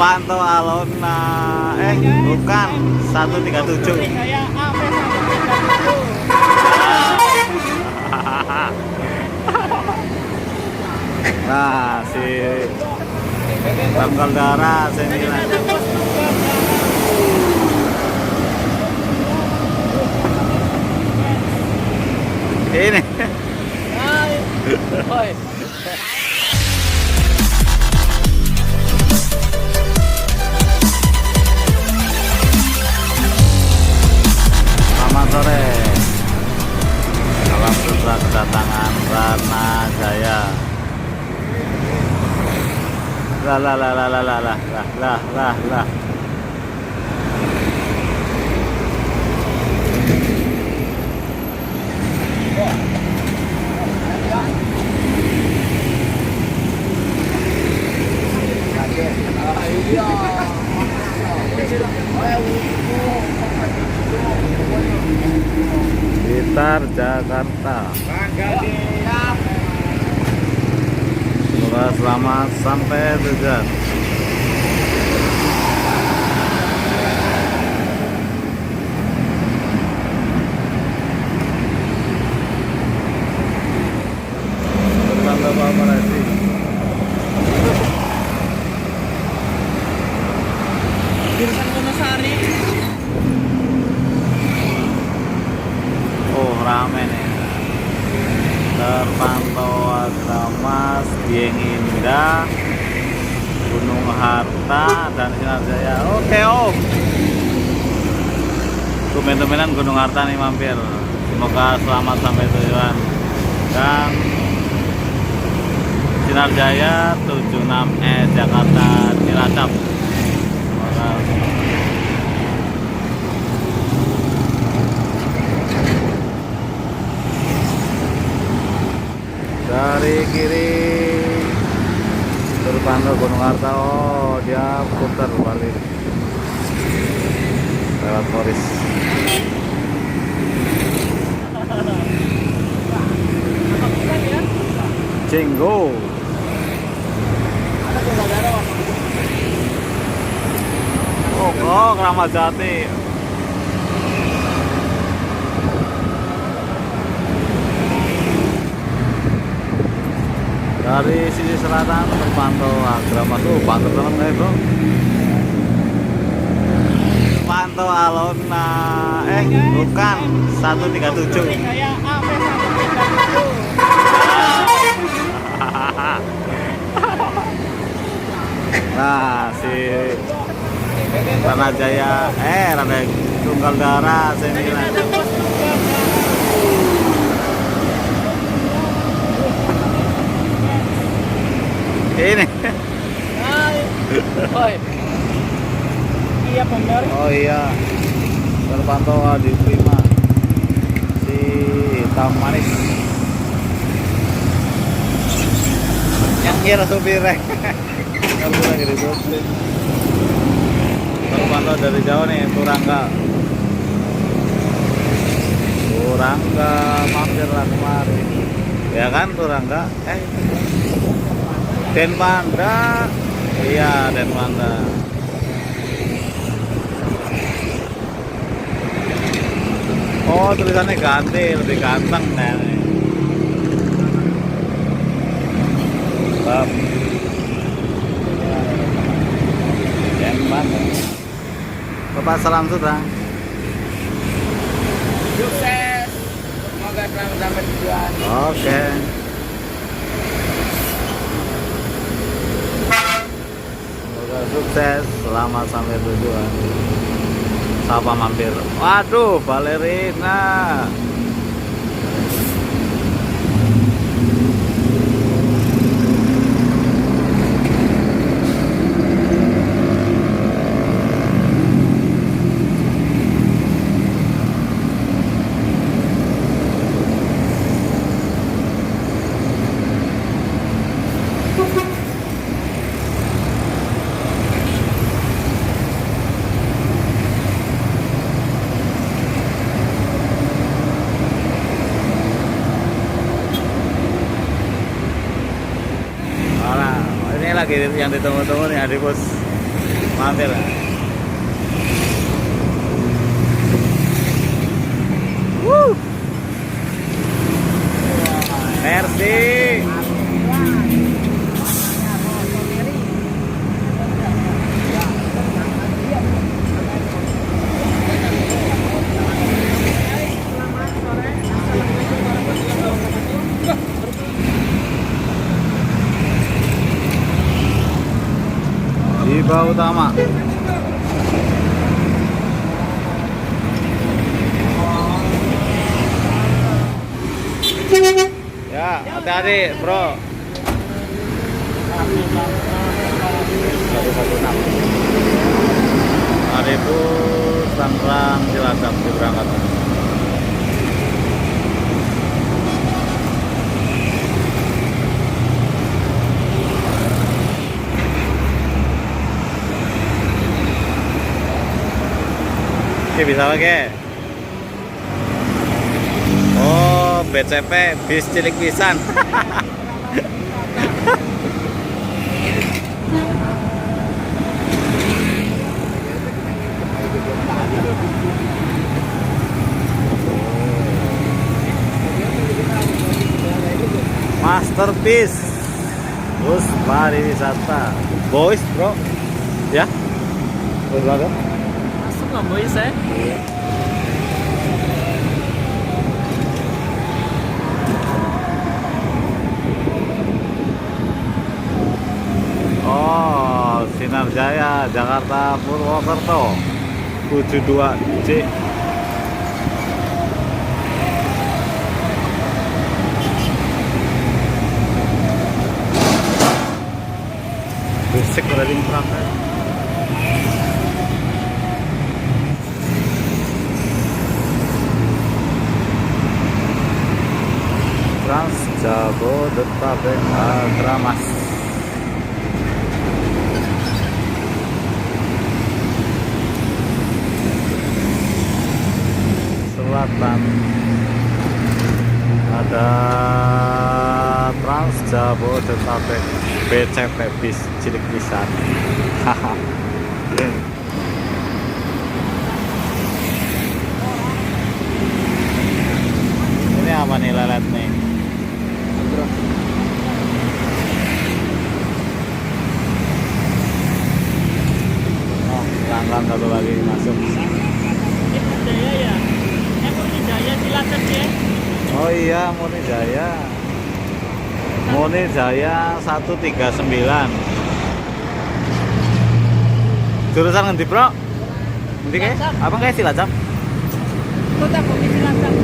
Terpantau Alona, bukan 137. Nah, si tanggal darah sendirian. Ini. Selamat sore. Salam sejahtera kedatangan Rana Jaya. Lah. Blitar, Jakarta. Semoga selamat sampai tujuan. Bertambah paparazzi. Jurusan Wonosari. Oh, rame nih. Terpantau Agramas, Dieng Indah, Gunung Harta, dan Sinar Jaya. Oke om. Tumben-tumbenan Gunung Harta nih mampir. Semoga selamat sampai tujuan. Dan Sinar Jaya 76E Jakarta Cilacap. Semoga dari kiri Terpantau Gunung Harta. Oh, dia putar balik lewat Poris. Cenggo. Oh, Kramat Jati. Dari sisi selatan terpantau Agramas. Oh, pantau banget nih bro. Terpantau Alona, bukan 137. Nah, si Rana Jaya, Rana Tunggal Darah sendirian. Ini. Iya benar. Oh iya. Terpantau Adi Prima. Si hitam manis. Yang kira supirnya. Kalau lagi di supir. Terpantau dari jauh nih, Turangga. Mampirlah kemarin. Ya kan Turangga? Denpanda. Iya, Denpanda. Oh, tulisannya ganti, lebih ganteng nih. Bab. Denpanda. Bapak salam sudah. Sukses. Semoga selamat sampai tujuan. Oke. Semoga sukses, selamat sampai tujuan. Siapa mampir? Waduh, balerina. Lagi yang ditunggu-tunggu nih Adipus. Mampir. Woo. Merci. Diba utama. Ya, hati-hati, bro. 116. Hari itu Tangerang Cilacap diberangkatkan. Oke, bisa pakai. Oh, BCP bis cilik pisan. Masterpiece bus pariwisata boys bro ya, boys banget. Masuk lah boys ya. Oh, Sinar Jaya Jakarta Purwokerto 72C. Berisik udah di perangkat. Trans Jabodetabek Atramas. Selatan ada Trans Jabodetabek BCP bis cilik pisan. Ini apa nih lelet nih? Oh, langgang satu lagi masuk. Jaya ya. Murni Jaya Cilacap ya. Oh iya, Murni Jaya. Murni Jaya 139. Jurusan ngendi, Bro? Ngendi kayak? Apa kayak Cilacap? Kota Bumi Cilacap.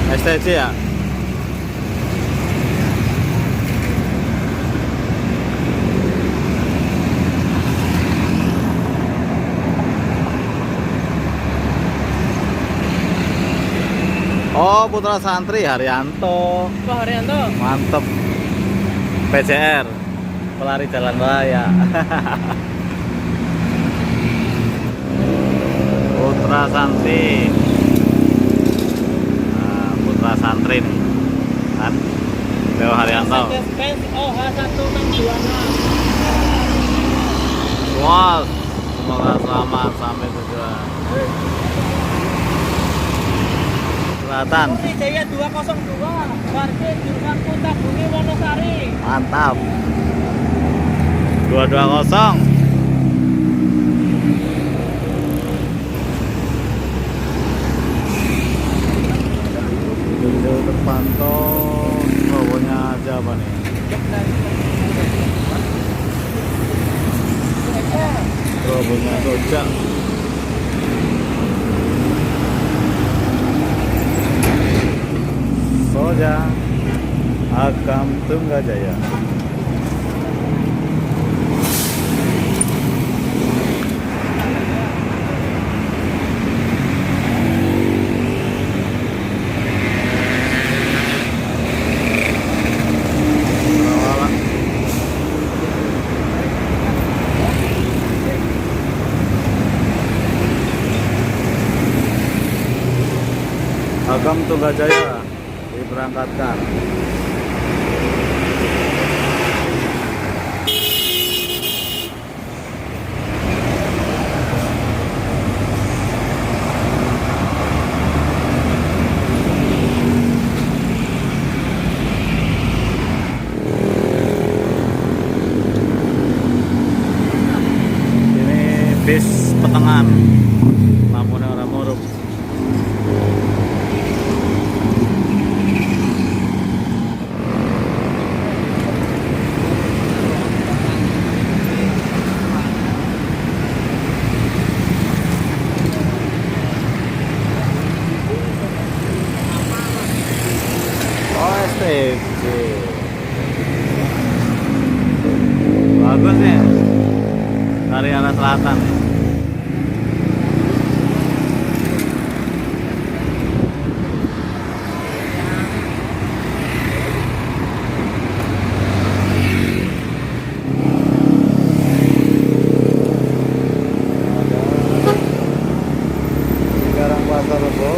STC ya? Oh, Putra Santri Haryanto. Pak Haryanto. Mantep. PJR, pelari jalan raya. Putra Santri. Nah, Putra Santri nih. Kan? Leo Haryanto. OH1626. Wow, semoga selamat sampai tujuan. Selatan. Murni Jaya 202. Parkir jurusan Kota Bumi Wonosari. Mantap. 220. Video terpantau. Logonya aja apa nih? Logonya Soja. Soja Agam Tunggajaya. Agam Tunggajaya diberangkat Katkar. Ini bis petengan, lampunya orang murup. Oh, STFC. Bagus nih. Dari arah selatan nih. Sekarang Pasar Rebo,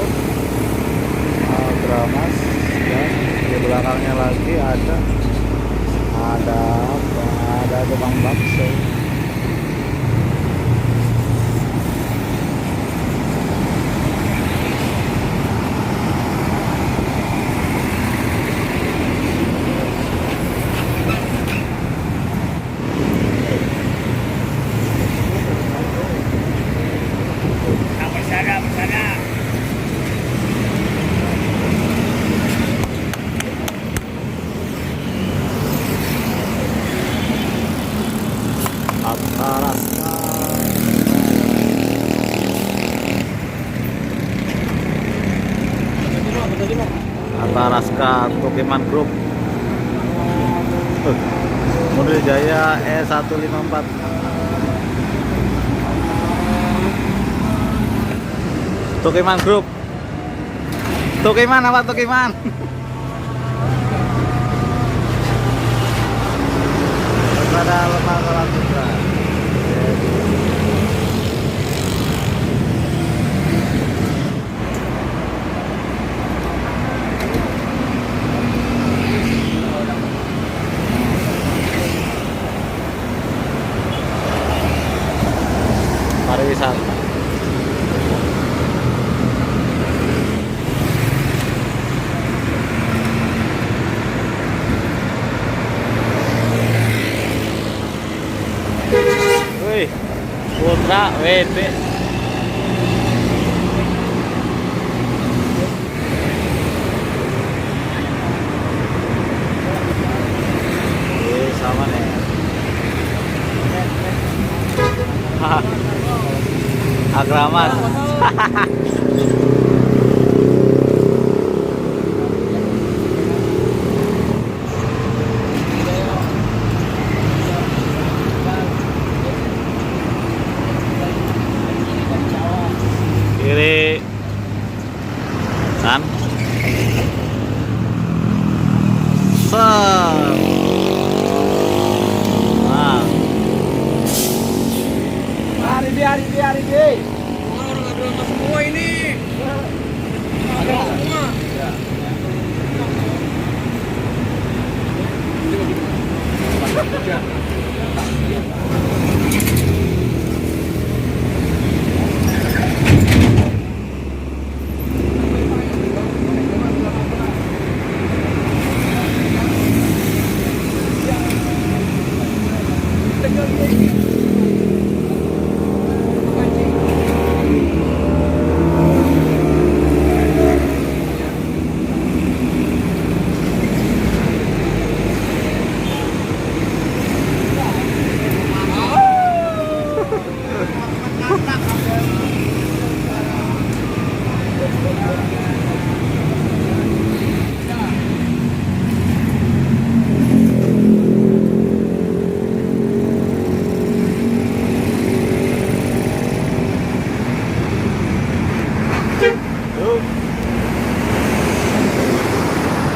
Dramas, ya. Di belakangnya lagi ada apa? Ada tukang bakso. Ataraska. Ataraska Tokiman Group. Model Jaya E154. Tokiman Group. Tokiman apa Tokiman? Pada lembaga Putra. Pariwisata. Wih, Putra WD. Sama nih. Agramas. Kiri kan nah. Hari dia. Orang nggak berangkat semua ini. Ada semua.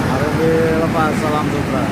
Mari dilepas salam sutra.